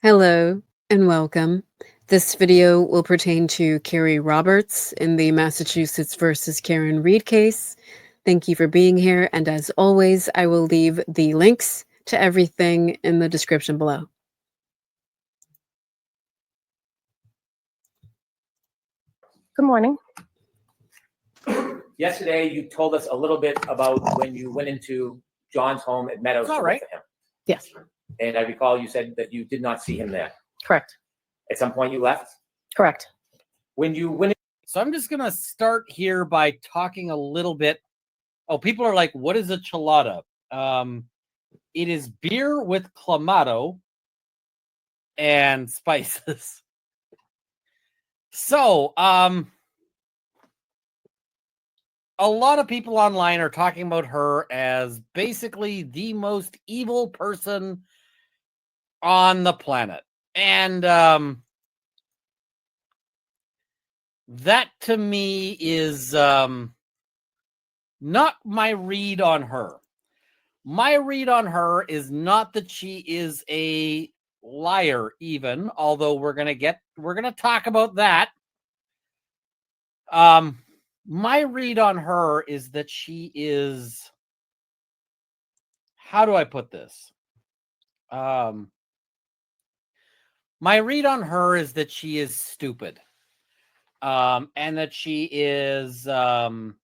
Hello and welcome. This video will pertain to Kerry Roberts in the Massachusetts versus Karen Reed case. Thank you for being here, and as always, I will leave the links to everything in the description below. Good morning. Yesterday, you told us a little bit about when you went into John's home at Meadows to look for him. Yes, And I recall you said that you did not see him there. correct. At some point you left? Correct. When you went So I'm just going to start here by talking a little bit. Oh, people are like, what is a chelada? It is beer with clamato and spices. So, a lot of people online are talking about her as basically the most evil person on the planet. And that to me is not my read on her. My read on her is not that she is a liar, even, although we're gonna talk about that. My read on her is that she is, how do I put this? My read on her is that she is stupid. And that she is, what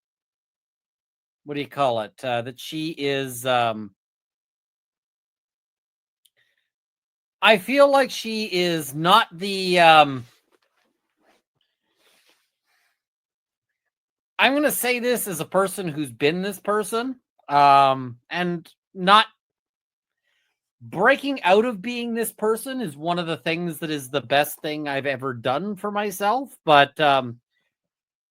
do you call it? That she is, I feel like she is not the, I'm going to say this as a person who's been this person, and not breaking out of being this person is one of the things that is the best thing I've ever done for myself. But,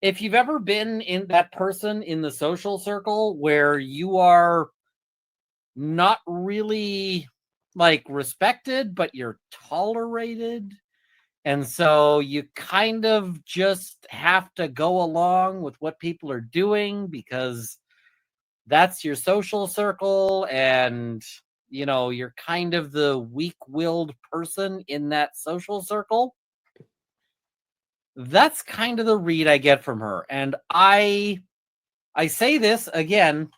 if you've ever been in that person in the social circle where you are not really like respected, but you're tolerated, and so you kind of just have to go along with what people are doing because that's your social circle, and you know, you're kind of the weak-willed person in that social circle. That's kind of the read I get from her. And I say this again,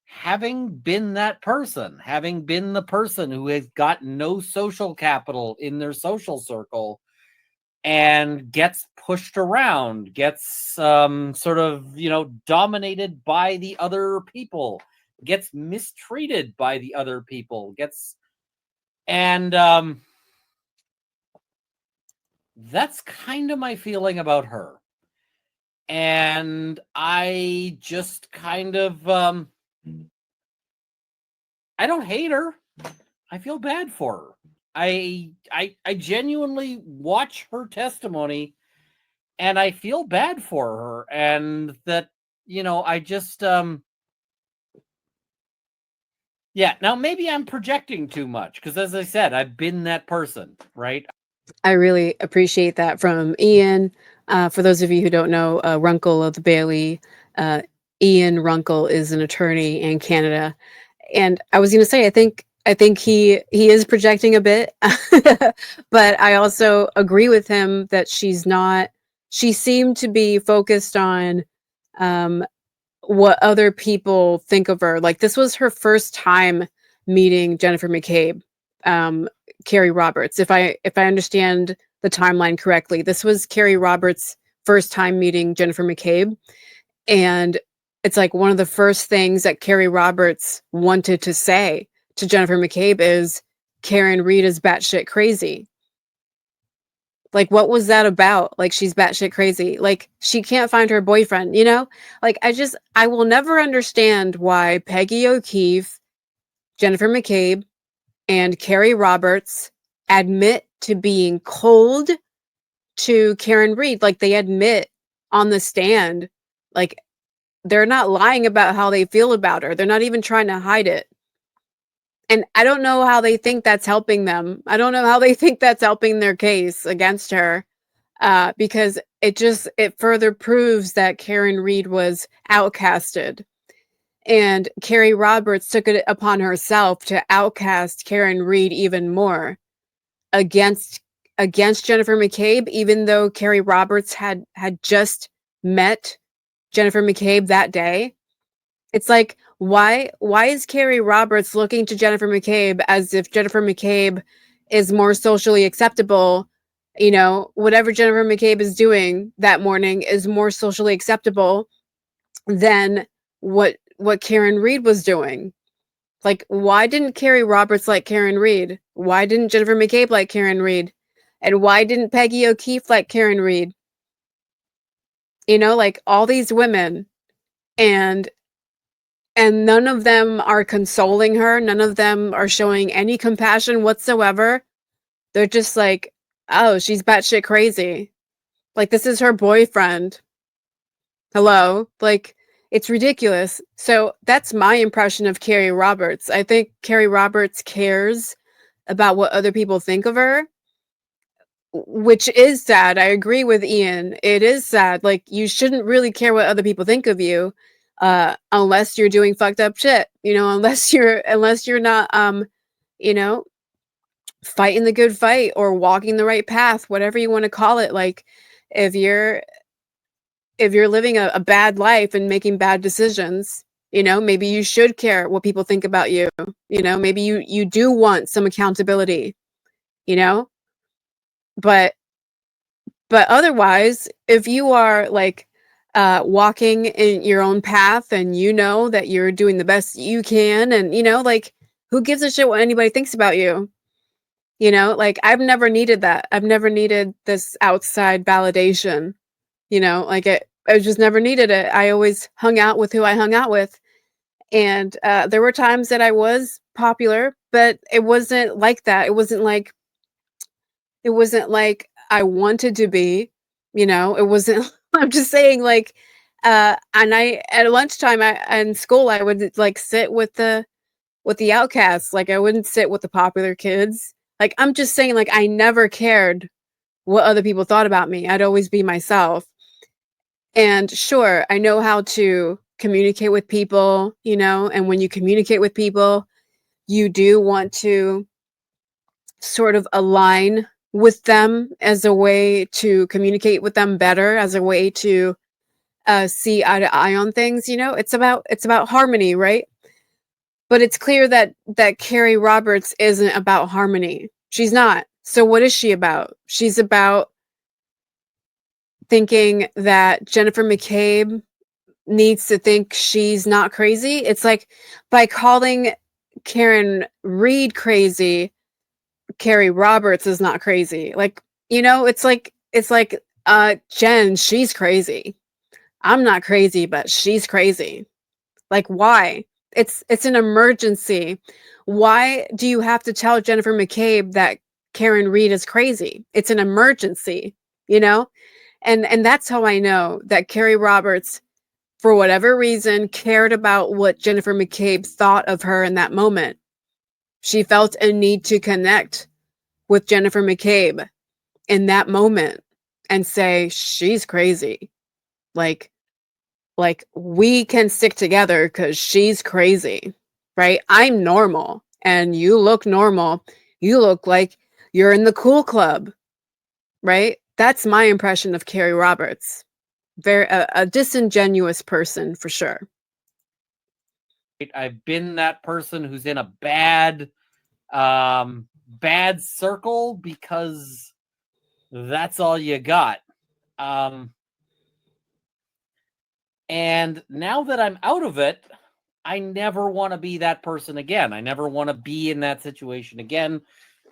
having been that person, having been the person who has got no social capital in their social circle and gets pushed around, gets sort of, you know, dominated by the other people, gets mistreated by the other people, and that's kind of my feeling about her. And I just kind of, I don't hate her. I feel bad for her. I genuinely watch her testimony and I feel bad for her. And that, you know, I just, yeah, now maybe I'm projecting too much because, as I said, I've been that person, right? I really appreciate that from Ian. For those of you who don't know, Runkle of the Bailey, Ian Runkle is an attorney in Canada. And I was going to say, I think he is projecting a bit, but I also agree with him that she's not. She seemed to be focused on what other people think of her. Like, this was her first time meeting Jennifer McCabe, Kerry Roberts. If I understand the timeline correctly, this was Kerry Roberts' first time meeting Jennifer McCabe, and it's like one of the first things that Kerry Roberts wanted to say to Jennifer McCabe is, Karen Reed is batshit crazy. Like, what was that about? Like, she's batshit crazy. Like, she can't find her boyfriend, you know? Like, I will never understand why Peggy O'Keefe, Jennifer McCabe, and Kerry Roberts admit to being cold to Karen Reed. Like, they admit on the stand, like, they're not lying about how they feel about her. They're not even trying to hide it. And I don't know how they think that's helping them. I don't know how they think that's helping their case against her, because it further proves that Karen Reed was outcasted. And Kerry Roberts took it upon herself to outcast Karen Reed even more. against Jennifer McCabe, even though Kerry Roberts had just met Jennifer McCabe that day. It's like, why is Kerry Roberts looking to Jennifer McCabe as if Jennifer McCabe is more socially acceptable? You know, whatever Jennifer McCabe is doing that morning is more socially acceptable than what Karen Reed was doing. Like, why didn't Kerry Roberts like Karen Reed? Why didn't Jennifer McCabe like Karen Reed? And why didn't Peggy O'Keefe like Karen Reed? You know, like all these women, and none of them are consoling her. None of them are showing any compassion whatsoever. They're just like, oh, she's batshit crazy. Like, this is her boyfriend. Hello? Like, it's ridiculous. So that's my impression of Kerry Roberts. I think Kerry Roberts cares about what other people think of her, which is sad. I agree with Ian. It is sad. Like, you shouldn't really care what other people think of you, unless you're doing fucked up shit, you know, unless you're not, you know, fighting the good fight or walking the right path, whatever you want to call it. Like, if you're living a bad life and making bad decisions, you know, maybe you should care what people think about you. You know, maybe you do want some accountability, you know, but otherwise, if you are like walking in your own path and you know that you're doing the best you can, and you know, like, who gives a shit what anybody thinks about you? You know, like, I've never needed that. I've never needed this outside validation. You know, like, I just never needed it. I always hung out with who I hung out with. And there were times that I was popular, but it wasn't like that. It wasn't like I wanted to be, you know, it wasn't I'm just saying, like, and I at lunchtime in school I would like sit with the outcasts. Like, I wouldn't sit with the popular kids. Like, I'm just saying, like, I never cared what other people thought about me. I'd always be myself. And sure, I know how to communicate with people, you know, and when you communicate with people, you do want to sort of align with them as a way to communicate with them better, as a way to see eye to eye on things. You know, it's about harmony, right? But it's clear that Kerry Roberts isn't about harmony. She's not. So what is she about? She's about thinking that Jennifer McCabe needs to think she's not crazy. It's like, by calling Karen Reed crazy, Kerry Roberts is not crazy. Like, you know, it's like Jen, she's crazy. I'm not crazy, but she's crazy. Like, why? It's an emergency. Why do you have to tell Jennifer McCabe that Karen Reed is crazy? It's an emergency, you know? And that's how I know that Kerry Roberts, for whatever reason, cared about what Jennifer McCabe thought of her in that moment. She felt a need to connect with Jennifer McCabe in that moment and say, she's crazy. Like, we can stick together because she's crazy, right? I'm normal and you look normal. You look like you're in the cool club, right? That's my impression of Kerry Roberts. Very a disingenuous person for sure. I've been that person who's in a bad circle because that's all you got. And now that I'm out of it, I never want to be that person again. I never want to be in that situation again.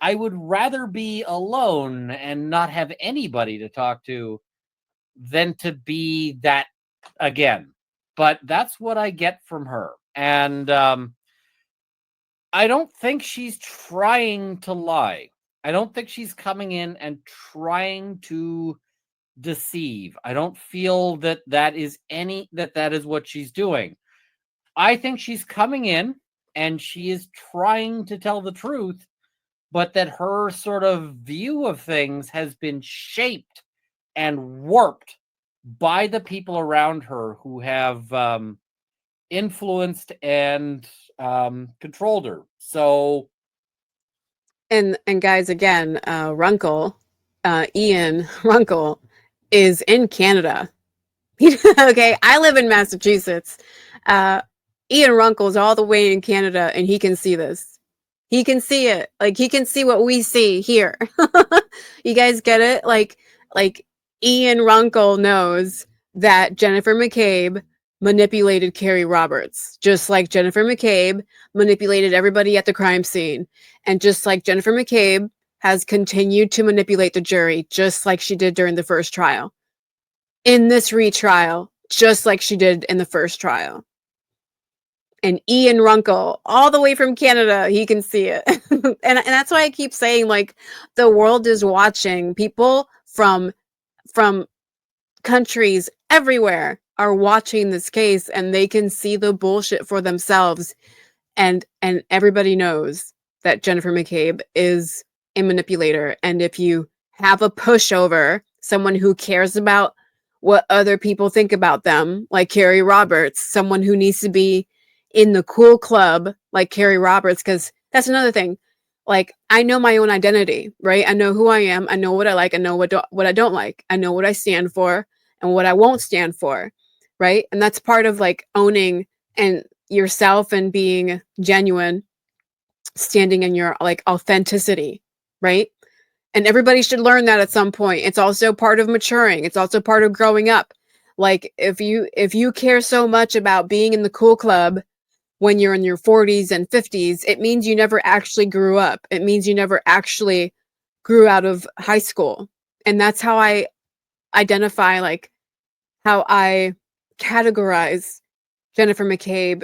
I would rather be alone and not have anybody to talk to than to be that again. But that's what I get from her. And I don't think she's trying to lie. I don't think she's coming in and trying to deceive. I don't feel that is what she's doing. I think she's coming in and she is trying to tell the truth, but that her sort of view of things has been shaped and warped by the people around her who have influenced and controlled her. So And guys, again, Runkle, Ian Runkle is in Canada. Okay, I live in Massachusetts. Ian Runkle's all the way in Canada, and he can see this. He can see it. Like he can see what we see here. You guys get it? Like Ian Runkle knows that Jennifer McCabe manipulated Kerry Roberts, just like Jennifer McCabe manipulated everybody at the crime scene, and just like Jennifer McCabe has continued to manipulate the jury, just like she did during the first trial. In this retrial, just like she did in the first trial. And Ian Runkle, all the way from Canada, he can see it. and that's why I keep saying, like, the world is watching. People from countries everywhere are watching this case, and they can see the bullshit for themselves. And everybody knows that Jennifer McCabe is a manipulator. And if you have a pushover, someone who cares about what other people think about them, like Kerry Roberts, someone who needs to be in the cool club like Kerry Roberts, because that's another thing. Like, I know my own identity, right? I know who I am. I know what I like. I know what I don't like. I know what I stand for and what I won't stand for, right? And that's part of like owning and yourself and being genuine, standing in your like authenticity, right? And everybody should learn that at some point. It's also part of maturing. It's also part of growing up. Like if you care so much about being in the cool club when you're in your 40s and 50s, it means you never actually grew up. It means you never actually grew out of high school. And that's how I identify, like how I categorize Jennifer McCabe,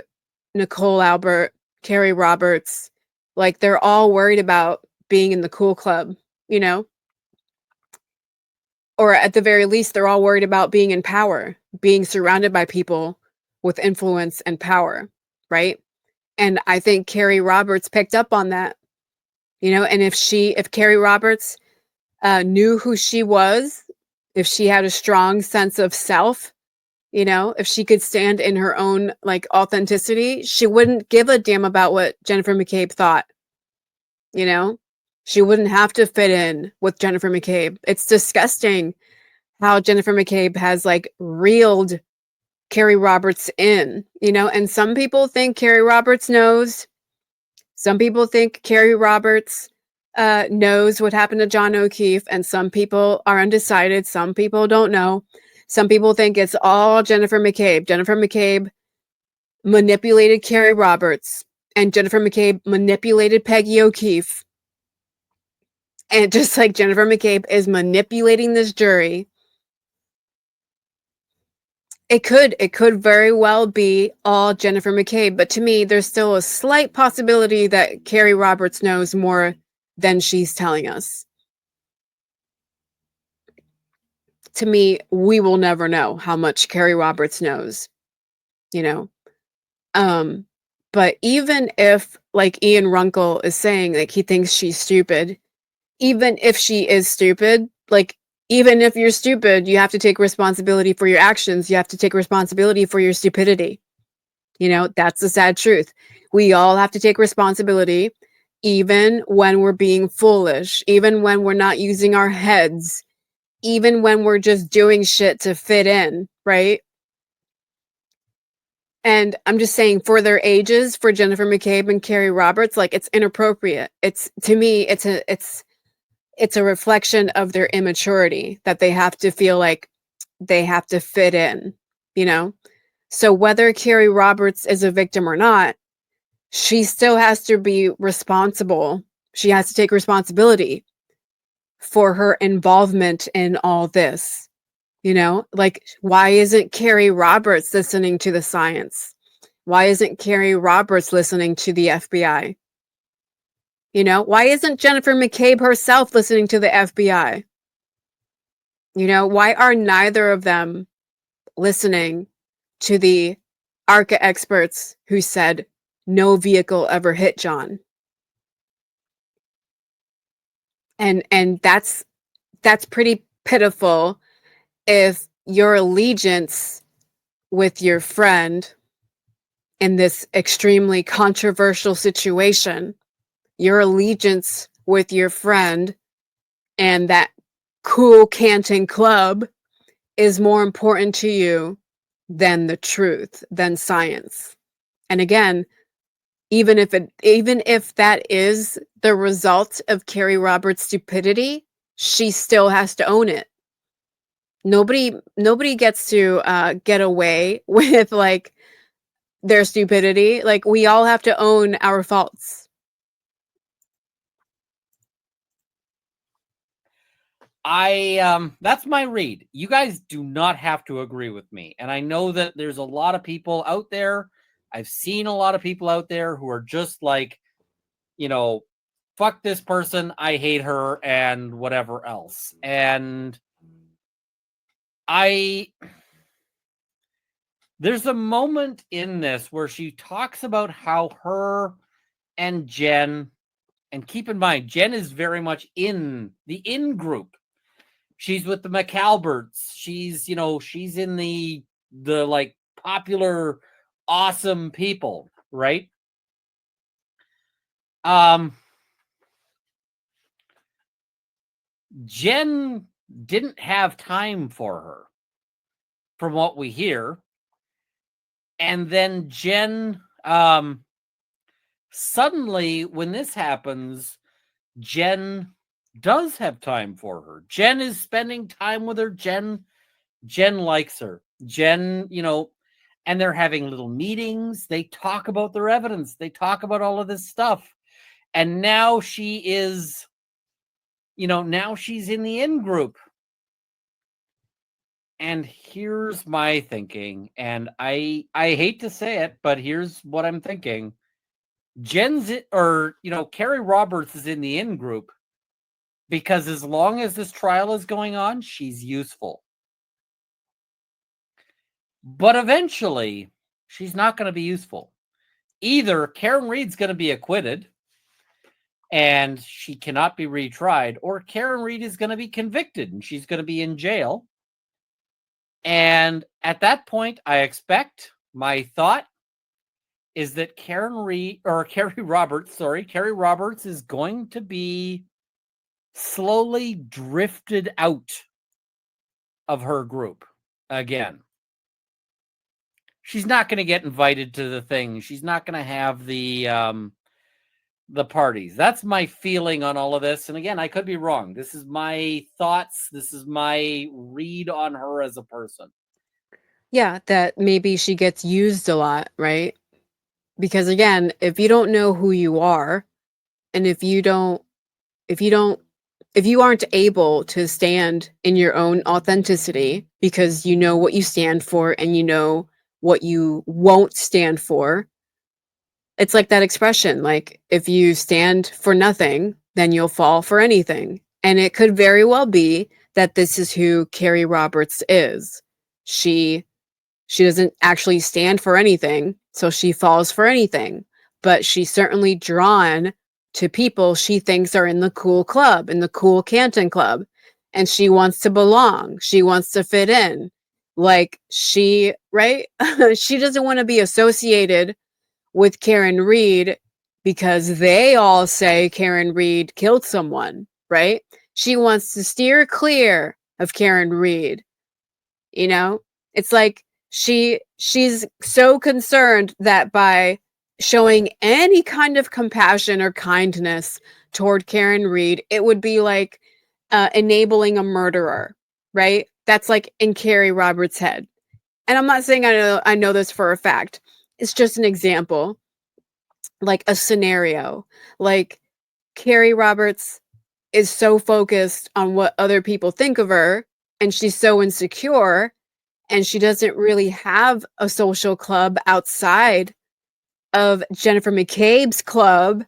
Nicole Albert, Kerry Roberts. Like they're all worried about being in the cool club, you know? Or at the very least, they're all worried about being in power, being surrounded by people with influence and power, right? And I think Kerry Roberts picked up on that, you know, and if Kerry Roberts knew who she was, if she had a strong sense of self, you know, if she could stand in her own like authenticity, she wouldn't give a damn about what Jennifer McCabe thought, you know? She wouldn't have to fit in with Jennifer McCabe. It's disgusting how Jennifer McCabe has like reeled Kerry Roberts in, you know, and some people think Kerry Roberts knows. Some people think Kerry Roberts knows what happened to John O'Keefe, and some people are undecided. Some people don't know. Some people think it's all Jennifer McCabe. Jennifer McCabe manipulated Kerry Roberts, and Jennifer McCabe manipulated Peggy O'Keefe. And just like Jennifer McCabe is manipulating this jury, it could very well be all Jennifer McCabe, but to me, there's still a slight possibility that Kerry Roberts knows more than she's telling us. To me, we will never know how much Kerry Roberts knows, you know? But even if, like Ian Runkle is saying, like he thinks she's stupid, even if she is stupid, like even if you're stupid, you have to take responsibility for your actions. You have to take responsibility for your stupidity. You know, that's the sad truth. We all have to take responsibility, even when we're being foolish, even when we're not using our heads, even when we're just doing shit to fit in, right? And I'm just saying, for their ages, for Jennifer McCabe and Kerry Roberts, like it's inappropriate. It's, to me, it's a reflection of their immaturity that they have to feel like they have to fit in, you know? So whether Kerry Roberts is a victim or not, she still has to be responsible. She has to take responsibility for her involvement in all this. You know, like, why isn't Kerry Roberts listening to the science? Why isn't Kerry Roberts listening to the FBI? You know, why isn't Jennifer McCabe herself listening to the FBI? You know, why are neither of them listening to the ARCA experts who said no vehicle ever hit John? And that's pretty pitiful if your allegiance with your friend in this extremely controversial situation, your allegiance with your friend and that cool Canton club is more important to you than the truth, than science. And again, even if that is the result of Kerry Roberts' stupidity, she still has to own it. Nobody gets to get away with like their stupidity. Like we all have to own our faults. That's my read. You guys do not have to agree with me. And I know that there's a lot of people out there. I've seen a lot of people out there who are just like, fuck this person, I hate her, and whatever else. And there's a moment in this where she talks about how her and Jen, and keep in mind, Jen is very much in the in group. She's with the McAlberts. She's in the like popular, awesome people, right? Jen didn't have time for her, from what we hear. And then Jen, suddenly, when this happens, Jen does have time for her. Jen is spending time with her. Jen likes her. Jen, and they're having little meetings. They talk about their evidence. They talk about all of this stuff. And now she is, now she's in the in group. And here's my thinking, and I hate to say it, but here's what I'm thinking. Kerry Roberts is in the in group because as long as this trial is going on, she's useful. But eventually, she's not going to be useful. Either Karen Reid's going to be acquitted and she cannot be retried, or Karen Reid is going to be convicted and she's going to be in jail. And at that point, my thought is that Kerry Roberts is going to be slowly drifted out of her group again. She's not going to get invited to the thing. She's not going to have the parties. That's my feeling on all of this. And again, I could be wrong. This is my thoughts. This is my read on her as a person. Yeah, that maybe she gets used a lot, right? Because again, if you don't know who you are, and if you aren't able to stand in your own authenticity because you know what you stand for and you know what you won't stand for, it's like that expression, like if you stand for nothing, then you'll fall for anything. And it could very well be that this is who Kerry Roberts is. She doesn't actually stand for anything, so she falls for anything. But she's certainly drawn to people she thinks are in the cool club, in the cool Canton club. And she wants to belong. She wants to fit in. Like right? She doesn't want to be associated with Karen Reid because they all say Karen Reid killed someone, right? She wants to steer clear of Karen Reid. It's like she's so concerned that by showing any kind of compassion or kindness toward Karen Reid, it would be like enabling a murderer, right? That's like in Kerry Roberts' head. And I'm not saying I know this for a fact. It's just an example, like a scenario. Like Kerry Roberts is so focused on what other people think of her, and she's so insecure, and she doesn't really have a social club outside of Jennifer McCabe's club,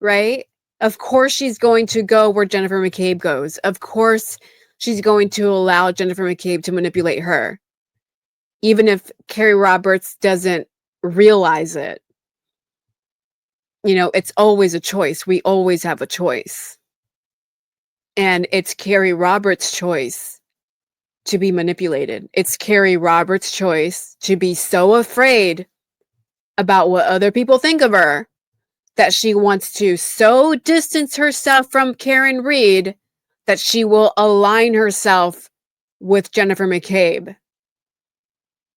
right? Of course she's going to go where Jennifer McCabe goes. Of course she's going to allow Jennifer McCabe to manipulate her, even if Kerry Roberts doesn't realize it. It's always a choice. We always have a choice. And it's Kerry Roberts' choice to be manipulated. It's Kerry Roberts' choice to be so afraid about what other people think of her that she wants to so distance herself from Karen Reed that she will align herself with Jennifer McCabe.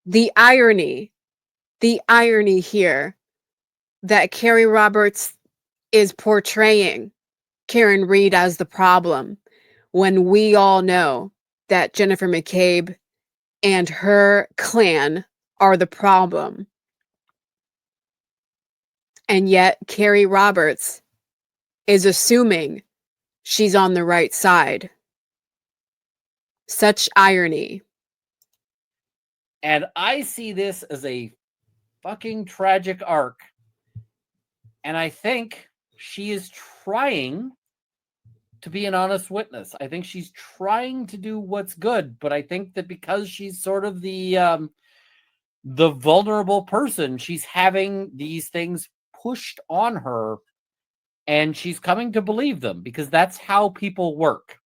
The irony here that Kerry Roberts is portraying Karen Reed as the problem when we all know that Jennifer McCabe and her clan are the problem. And yet Kerry Roberts is assuming she's on the right side. Such irony. And I see this as a fucking tragic arc. And I think she is trying to be an honest witness. I think she's trying to do what's good, but I think that because she's sort of the vulnerable person, she's having these things pushed on her, and she's coming to believe them because that's how people work.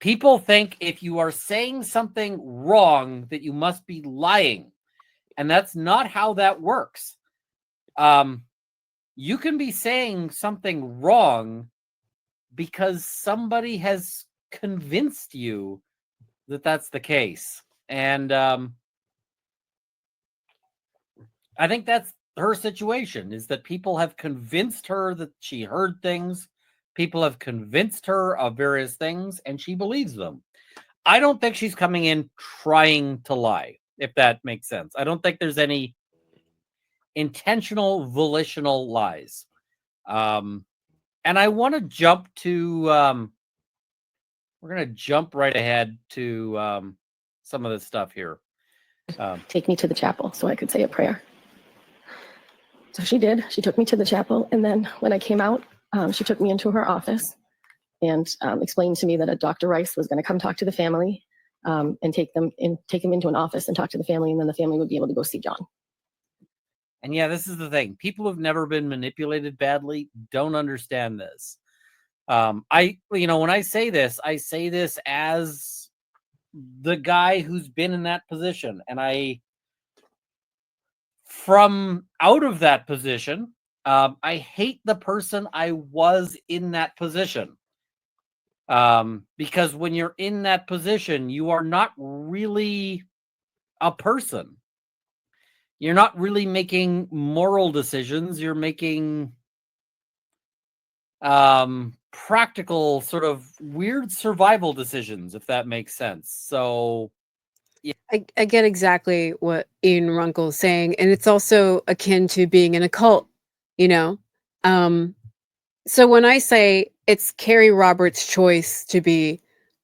People think if you are saying something wrong that you must be lying, and that's not how that works. You can be saying something wrong because somebody has convinced you that that's the case. And I think that's her situation, is that people have convinced her that she heard things. People have convinced her of various things, and she believes them. I don't think she's coming in trying to lie, if that makes sense. I don't think there's any intentional, volitional lies. And I want to jump to, we're going to jump right ahead to some of this stuff here. Take me to the chapel so I could say a prayer. So she did. She took me to the chapel. And then when I came out, she took me into her office and explained to me that a Dr. Rice was going to come talk to the family and take them into an office and talk to the family. And then the family would be able to go see John. And yeah, this is the thing. People who've never been manipulated badly don't understand this. When I say this as the guy who's been in that position. And from out of that position, I hate the person I was in that position. Because when you're in that position, you are not really a person. You're not really making moral decisions. You're making practical, sort of weird survival decisions, if that makes sense. So yeah. I get exactly what Ian Runkle is saying, and it's also akin to being in a cult, So when I say it's Kerry Roberts' choice to be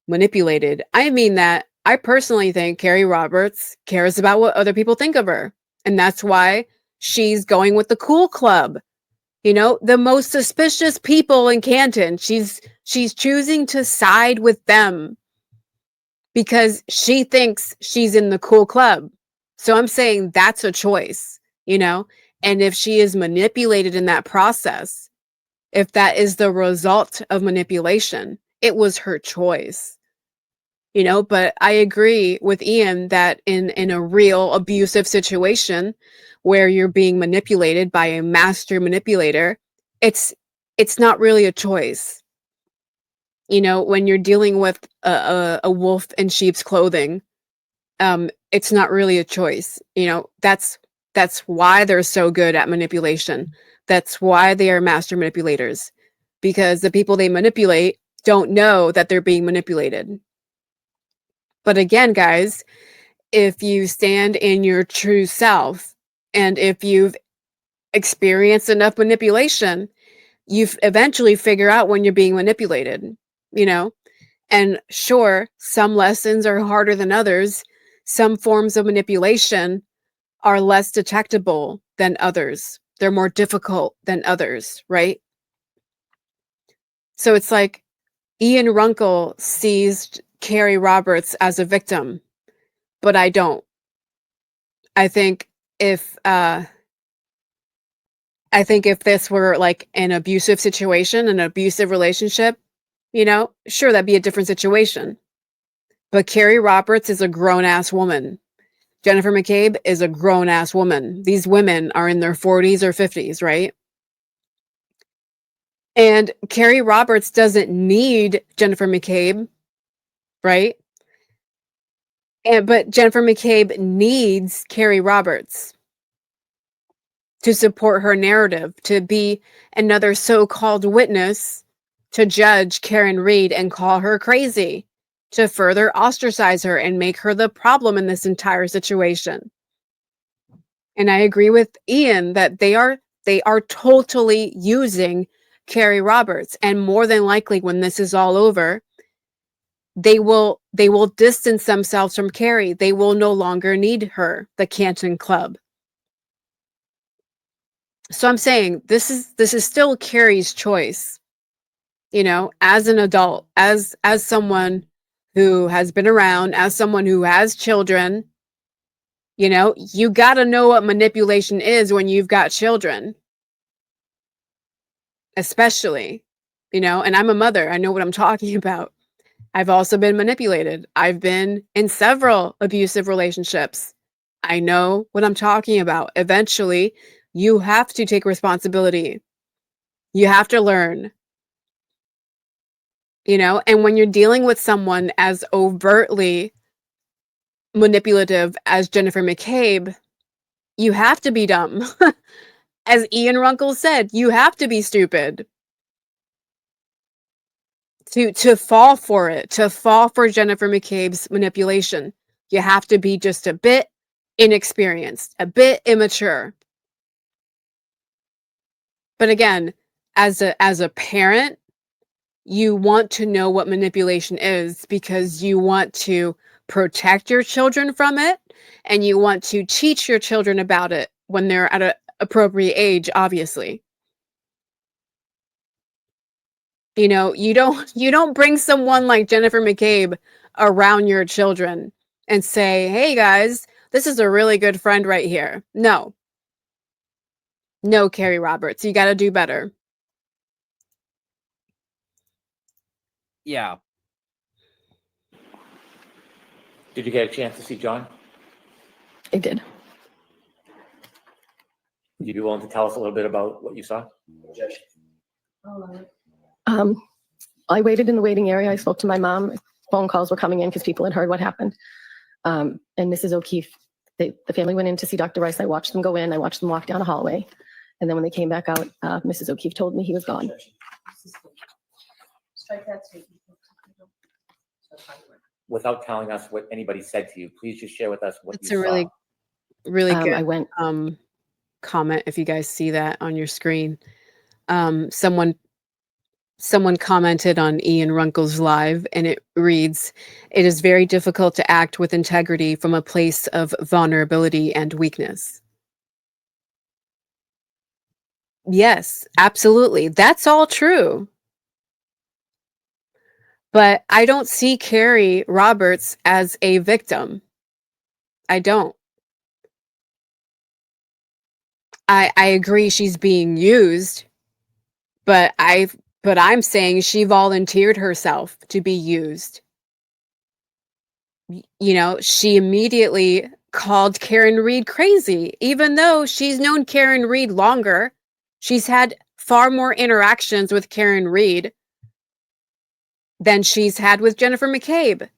manipulated, I mean that I personally think Kerry Roberts cares about what other people think of her. And that's why she's going with the cool club. The most suspicious people in Canton. She's choosing to side with them because she thinks she's in the cool club. So I'm saying that's a choice, And if she is manipulated in that process, if that is the result of manipulation, it was her choice. But I agree with Ian that in a real abusive situation where you're being manipulated by a master manipulator, it's not really a choice. When you're dealing with a wolf in sheep's clothing, it's not really a choice. That's why they're so good at manipulation. That's why they are master manipulators, because the people they manipulate don't know that they're being manipulated. But again, guys, if you stand in your true self and if you've experienced enough manipulation, you eventually figure out when you're being manipulated, And sure, some lessons are harder than others. Some forms of manipulation are less detectable than others. They're more difficult than others, right? So it's like Ian Runkle sees Kerry Roberts as a victim, but I don't. I think if this were like an abusive situation, an abusive relationship, sure, that'd be a different situation. But Kerry Roberts is a grown-ass woman. Jennifer McCabe is a grown-ass woman. These women are in their 40s or 50s, right? And Kerry Roberts doesn't need Jennifer McCabe, right? But Jennifer McCabe needs Kerry Roberts to support her narrative, to be another so-called witness to judge Karen Reed and call her crazy, to further ostracize her and make her the problem in this entire situation. And I agree with Ian that they are totally using Kerry Roberts, and more than likely when this is all over, they will distance themselves from Kerry. They will no longer need her, the Canton Club. So I'm saying this is still Kerry's choice, as an adult, as someone who has been around, as someone who has children. You got to know what manipulation is when you've got children, especially, and I'm a mother. I know what I'm talking about. I've also been manipulated. I've been in several abusive relationships. I know what I'm talking about. Eventually, you have to take responsibility. You have to learn, and when you're dealing with someone as overtly manipulative as Jennifer McCabe, you have to be dumb. As Ian Runkle said, you have to be stupid to fall for it, to fall for Jennifer McCabe's manipulation. You have to be just a bit inexperienced, a bit immature. But again, as a parent, you want to know what manipulation is because you want to protect your children from it, and you want to teach your children about it when they're at an appropriate age, obviously. You don't bring someone like Jennifer McCabe around your children and say, "Hey guys, this is a really good friend right here." No. No, Kerry Roberts, you got to do better. Yeah. Did you get a chance to see John? I did. Would you be willing to tell us a little bit about what you saw? I waited in the waiting area. I spoke to my mom. Phone calls were coming in because people had heard what happened. And Mrs. O'Keefe, the family went in to see Dr. Rice. I watched them go in. I watched them walk down a hallway. And then when they came back out, Mrs. O'Keefe told me he was gone. Without telling us what anybody said to you, please just share with us what It's you a saw. really, really good I went. comment if you guys see that on your screen. Someone commented on Ian Runkle's live, and it reads, "It is very difficult to act with integrity from a place of vulnerability and weakness." Yes, absolutely. That's all true. But I don't see Kerry Roberts as a victim. I don't. I agree she's being used, but I'm saying she volunteered herself to be used. She immediately called Karen Reed crazy, even though she's known Karen Reed longer. She's had far more interactions with Karen Reed than she's had with Jennifer McCabe.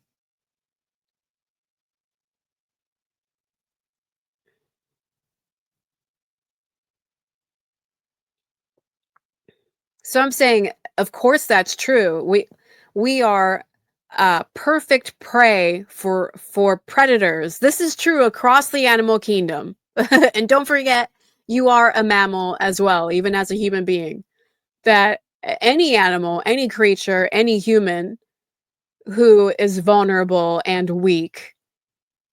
So I'm saying, of course that's true. We are perfect prey for predators. This is true across the animal kingdom. And don't forget, you are a mammal as well, even as a human being. That any animal, any creature, any human who is vulnerable and weak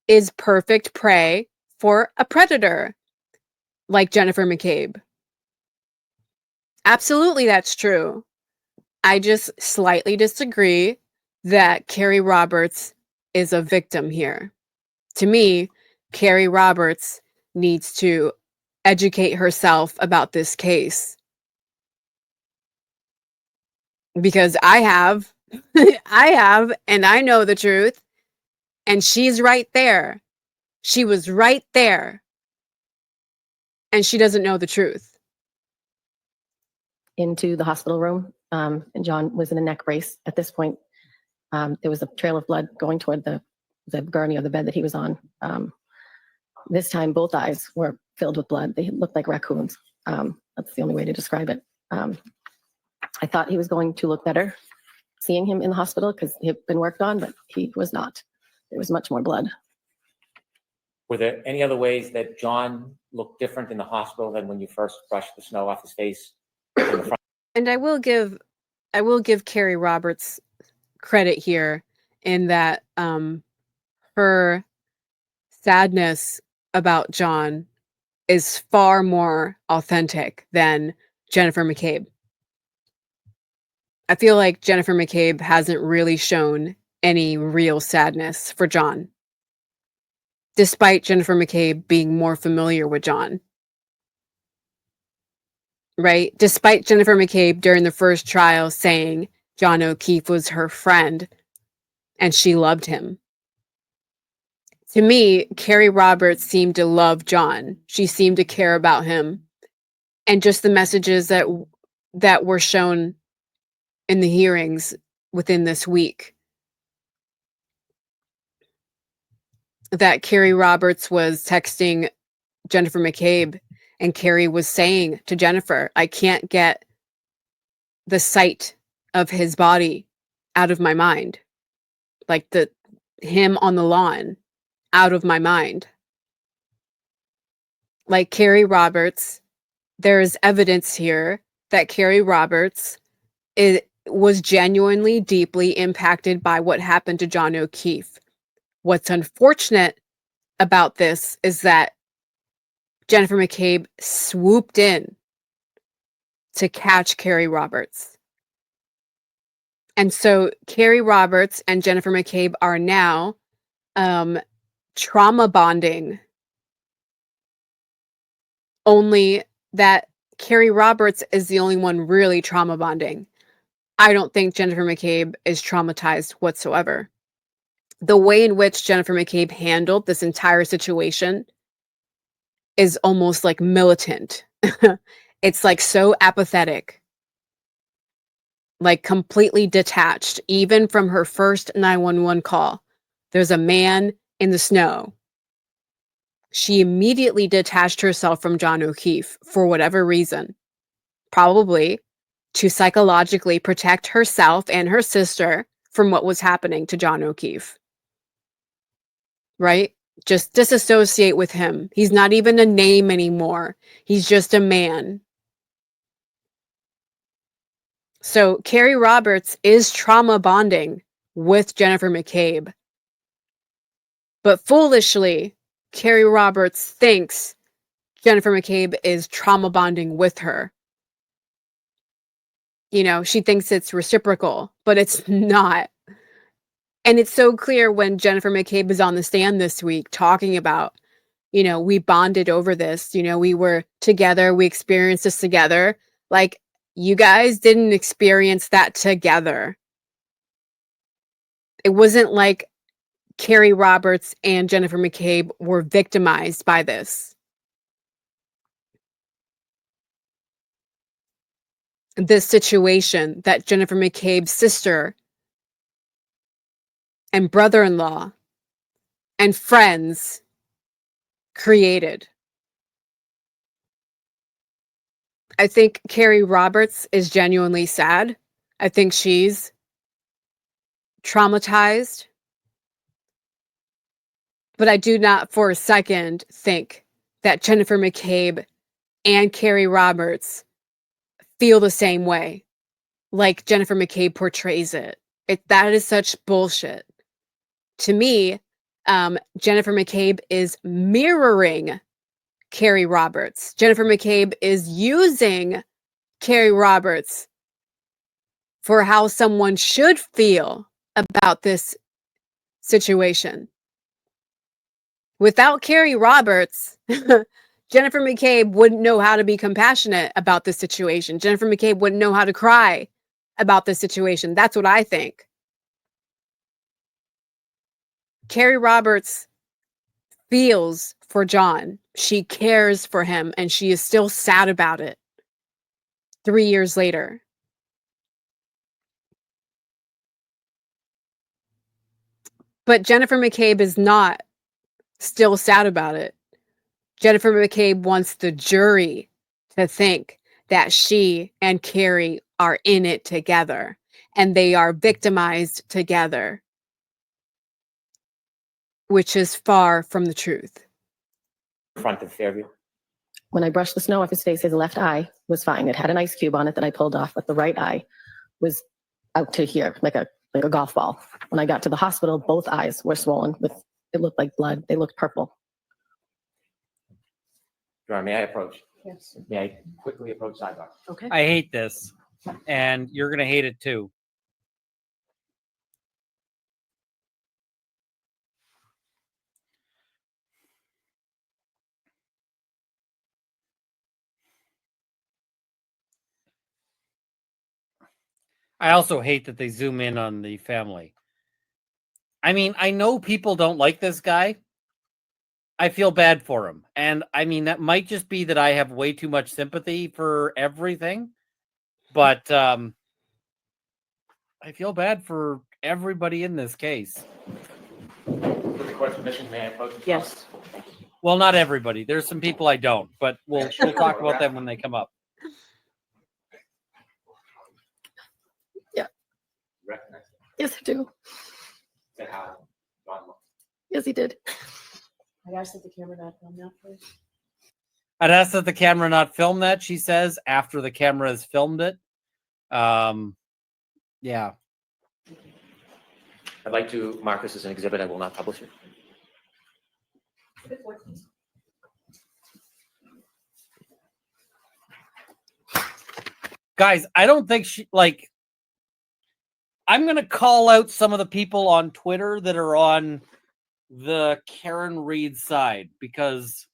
is perfect prey for a predator like Jennifer McCabe. Absolutely, that's true. I just slightly disagree that Kerry Roberts is a victim here. To me, Kerry Roberts needs to educate herself about this case. Because I have, and I know the truth, and she's right there. She was right there, and she doesn't know the truth. Into the hospital room, and John was in a neck brace. At this point, there was a trail of blood going toward the gurney of the bed that he was on. This time, both eyes were filled with blood. They looked like raccoons. That's the only way to describe it. I thought he was going to look better seeing him in the hospital because he had been worked on, but he was not. There was much more blood. Were there any other ways that John looked different in the hospital than when you first brushed the snow off his face in the front? And I will give Kerry Roberts credit here in that her sadness about John is far more authentic than Jennifer McCabe. I feel like Jennifer McCabe hasn't really shown any real sadness for John, despite Jennifer McCabe being more familiar with John. Right? Despite Jennifer McCabe during the first trial saying John O'Keefe was her friend and she loved him. To me, Kerry Roberts seemed to love John. She seemed to care about him. And just the messages that were shown in the hearings within this week, that Kerry Roberts was texting Jennifer McCabe, and Kerry was saying to Jennifer, I can't get the sight of his body out of my mind. Like him on the lawn out of my mind. Like Kerry Roberts, there's evidence here that Kerry Roberts was genuinely deeply impacted by what happened to John O'Keefe. What's unfortunate about this is that Jennifer McCabe swooped in to catch Kerry Roberts. And so Kerry Roberts and Jennifer McCabe are now trauma bonding. Only that Kerry Roberts is the only one really trauma bonding. I don't think Jennifer McCabe is traumatized whatsoever. The way in which Jennifer McCabe handled this entire situation is almost like militant. It's like so apathetic, like completely detached, even from her first 911 call. There's a man in the snow. She immediately detached herself from John O'Keefe for whatever reason, probably to psychologically protect herself and her sister from what was happening to John O'Keefe. Right? Just disassociate with him. He's not even a name anymore. He's just a man. So Kerry Roberts is trauma bonding with Jennifer McCabe. But foolishly, Kerry Roberts thinks Jennifer McCabe is trauma bonding with her. You know, she thinks it's reciprocal, but it's not. And it's so clear when Jennifer McCabe is on the stand this week talking about, you know, we bonded over this, you know, we were together, we experienced this together. Like, you guys didn't experience that together. It wasn't like Kerry Roberts and Jennifer McCabe were victimized by this. This situation that Jennifer McCabe's sister and brother-in-law and friends created. I think Kerry Roberts is genuinely sad. I think she's traumatized. But I do not for a second think that Jennifer McCabe and Kerry Roberts feel the same way, like Jennifer McCabe portrays it. That is such bullshit. To me, Jennifer McCabe is mirroring Kerry Roberts. Jennifer McCabe is using Kerry Roberts for how someone should feel about this situation. Without Kerry Roberts, Jennifer McCabe wouldn't know how to be compassionate about this situation. Jennifer McCabe wouldn't know how to cry about this situation. That's what I think. Kerry Roberts feels for John. She cares for him, and she is still sad about it 3 years later. But Jennifer McCabe is not still sad about it. Jennifer McCabe wants the jury to think that she and Kerry are in it together and they are victimized together, which is far from the truth. Front of Fairview. When I brushed the snow off his face, his left eye was fine. It had an ice cube on it that I pulled off, but the right eye was out to here, like a golf ball. When I got to the hospital, both eyes were swollen with, it looked like blood. They looked purple. Your Honor, may I approach? Yes. May I quickly approach sidebar? Okay. I hate this, and you're gonna hate it too. I also hate that they zoom in on the family. I mean, I know people don't like this guy. I feel bad for him. And I mean, that might just be that I have way too much sympathy for everything. But I feel bad for everybody in this case. With the court's permission, may I approach? Yes. Well, not everybody. There's some people I don't, but we'll talk about them when they come up. Recognize that. Yes, I do. That how John looked. Yes, he did. I asked that the camera not film that, please. I'd ask that the camera not film that, she says, after the camera has filmed it. Yeah. I'd like to mark this as an exhibit. I will not publish it. Guys, I don't think I'm going to call out some of the people on Twitter that are on the Karen Reed side, because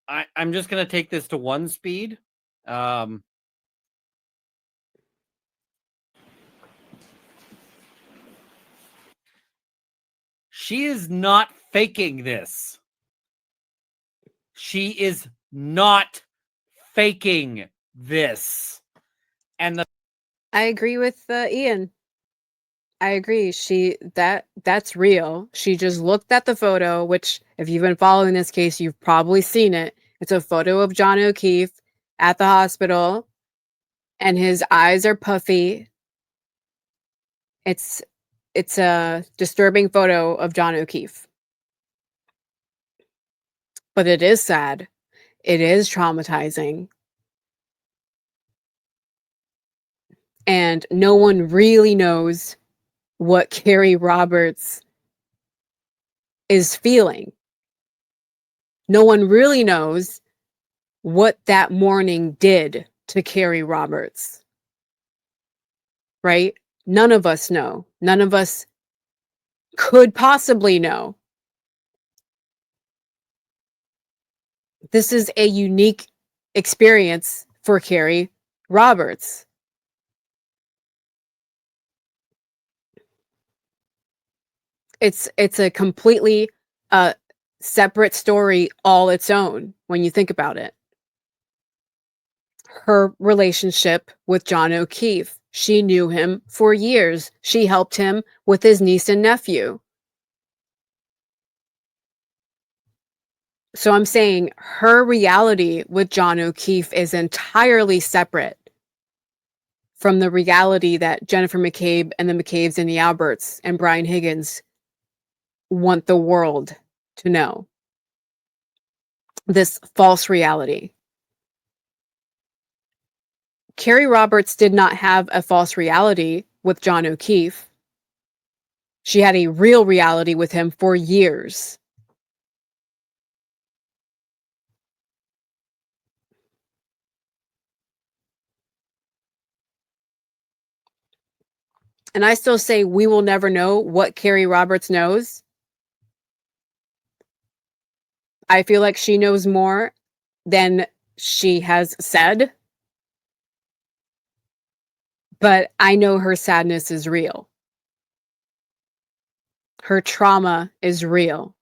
I'm just going to take this to one speed. She is not faking this. She is not faking this. And I agree with Ian. I agree. That's real. She just looked at the photo, which if you've been following this case, you've probably seen it. It's a photo of John O'Keefe at the hospital, and his eyes are puffy. It's a disturbing photo of John O'Keefe. But it is sad. It is traumatizing. And no one really knows what Kerry Roberts is feeling. No one really knows what that morning did to Kerry Roberts. Right? None of us know. None of us could possibly know. This is a unique experience for Kerry Roberts. It's a completely separate story all its own when you think about it. Her relationship with John O'Keefe. She knew him for years. She helped him with his niece and nephew. So I'm saying her reality with John O'Keefe is entirely separate from the reality that Jennifer McCabe and the McCabe's and the Alberts and Brian Higgins want the world to know. This false reality. Kerry Roberts did not have a false reality with John O'Keefe. She had a real reality with him for years. And I still say we will never know what Kerry Roberts knows. I feel like she knows more than she has said. But I know her sadness is real. Her trauma is real.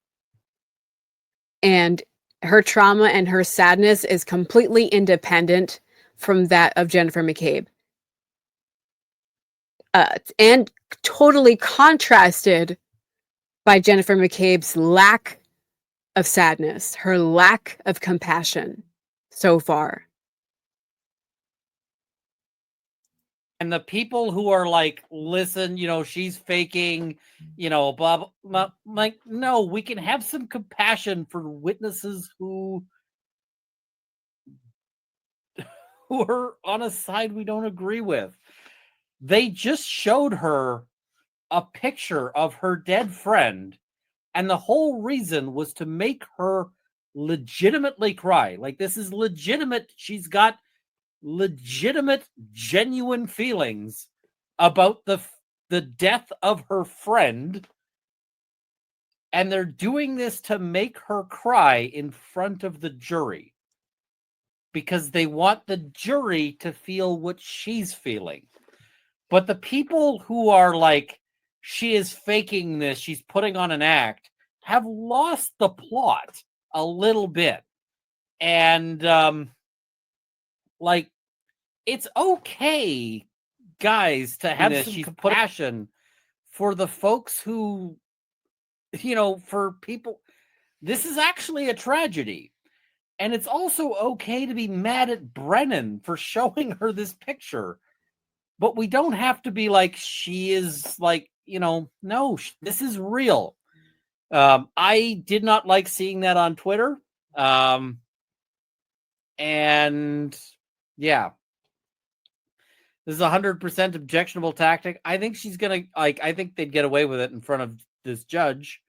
And her trauma and her sadness is completely independent from that of Jennifer McCabe. And totally contrasted by Jennifer McCabe's lack of sadness, her lack of compassion so far. And the people who are like, listen, she's faking, blah, blah, blah, like, no, we can have some compassion for witnesses who are on a side we don't agree with. They just showed her a picture of her dead friend, and the whole reason was to make her legitimately cry. Like, this is legitimate. She's got legitimate, genuine feelings about the death of her friend, and they're doing this to make her cry in front of the jury because they want the jury to feel what she's feeling. But the people who are like, she is faking this, she's putting on an act, have lost the plot a little bit. And like, it's okay, guys, to have some compassion for the folks who, for people. This is actually a tragedy. And it's also okay to be mad at Brennan for showing her this picture. But we don't have to be like, she is like, no, this is real. I did not like seeing that on Twitter. And yeah, this is 100% objectionable tactic. I think she's going to, I think they'd get away with it in front of this judge.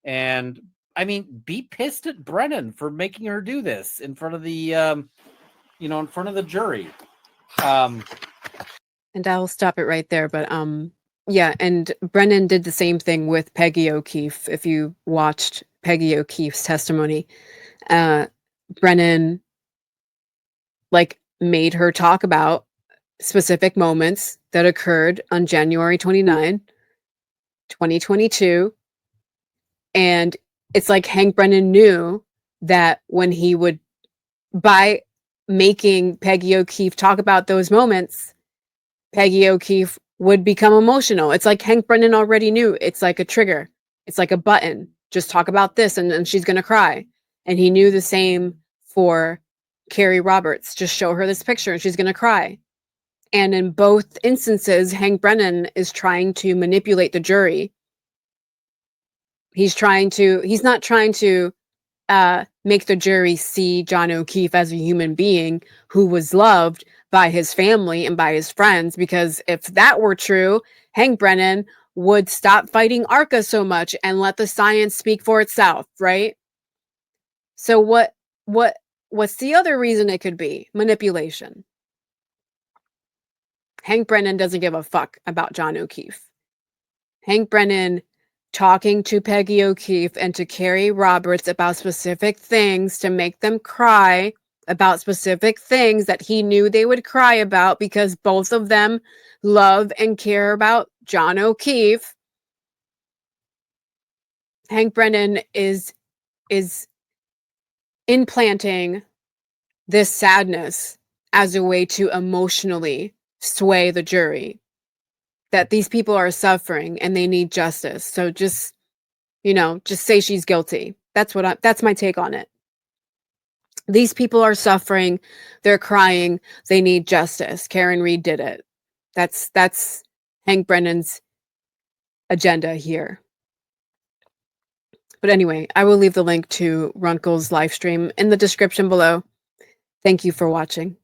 And I mean, be pissed at Brennan for making her do this in front of the, in front of the jury. And I'll stop it right there. But yeah, and Brennan did the same thing with Peggy O'Keefe. If you watched Peggy O'Keefe's testimony, Brennan made her talk about specific moments that occurred on January 29, 2022. And it's like Hank Brennan knew that when he would, by making Peggy O'Keefe talk about those moments, Peggy O'Keefe would become emotional. It's like Hank Brennan already knew. It's like a trigger. It's like a button. Just talk about this and she's going to cry. And he knew the same for Kerry Roberts. Just show her this picture and she's going to cry. And in both instances, Hank Brennan is trying to manipulate the jury. He's not trying to make the jury see John O'Keefe as a human being who was loved by his family and by his friends, because if that were true, Hank Brennan would stop fighting ARCA so much and let the science speak for itself, right? So what's the other reason it could be? Manipulation. Hank Brennan doesn't give a fuck about John O'Keefe. Hank Brennan talking to Peggy O'Keefe and to Kerry Roberts about specific things to make them cry about specific things that he knew they would cry about because both of them love and care about John O'Keefe. Hank Brennan is implanting this sadness as a way to emotionally sway the jury, that these people are suffering and they need justice. So just say she's guilty. That's my take on it. These people are suffering, they're crying, they need justice. Karen Reed did it. That's Hank Brennan's agenda here. But anyway, I will leave the link to Runkle's live stream in the description below. Thank you for watching.